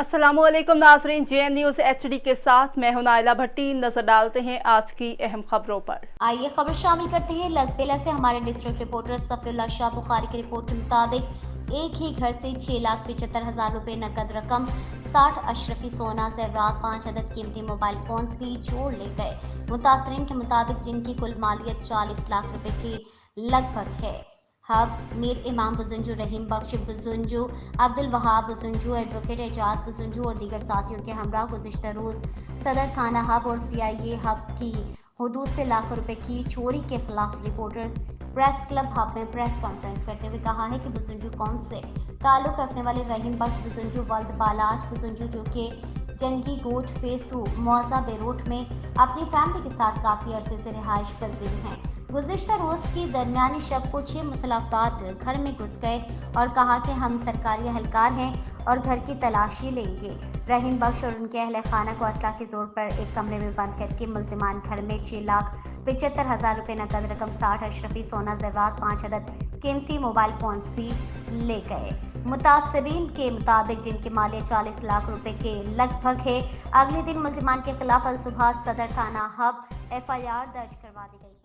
अस्सलामुअलैकुम नाज़रीन, JN news HD के साथ मैं हूं नाइला भट्टी। नजर डालते हैं आज की अहम खबरों पर। आइए खबर शामिल करते हैं। लसबेला से हमारे डिस्ट्रिक्ट रिपोर्टर सफीउल्लाह शाह बुखारी की रिपोर्ट के मुताबिक एक ही घर से 6,75,000 रुपए नकद रकम, 60 अशरफी सोना जेवरात, 5 अदद कीमती मोबाइल फोन्स भी चोर ले गए। मुतासरीन के मुताबिक जिनकी कुल मालियत 40 लाख रुपए की लगभग है। हब मीर इमाम बुजुंजू, रहीम बख्श बुजुंजू, अब्दुल वहाब बुजुंजू, एडवोकेट एजाज बुजुंजू और दीगर साथियों के हमरा गुज़िश्ता रोज सदर थाना हब और CIA हब की हदूद से लाखों रुपए की चोरी के खिलाफ रिपोर्टर्स प्रेस क्लब हब में प्रेस कॉन्फ्रेंस करते हुए कहा है कि बुजुंजू कौम से ताल्लुक रखने वाले रहीम बख्श बुजुंजू वल्द बालाज बुजुंजू, जो कि जंगी गोट फेज 2 मौजा बेरोट में अपनी फैमिली के साथ काफ़ी अरसे से रिहाइश पजीर हैं। गुज़िश्ता रोज़ की दरमियानी शब को 6 मुसलफात घर में घुस गए और कहा कि हम सरकारी अहलकार हैं और घर की तलाशी लेंगे। रहीम बख्श और उनके अहल खाना को असला के जोर पर एक कमरे में बंद करके मुलजिमान घर में 6,75,000 रुपये नकद रकम, 60 अशरफी सोना जेवरात, 5 अदद कीमती मोबाइल फोन्स भी ले गए। मुतासरीन के मुताबिक जिनकी मालियत 40 लाख रुपए के लगभग है। अगले दिन मुलजिमान के खिलाफ अल सुबह सदर थाना हब FIR दर्ज करवा दी गई।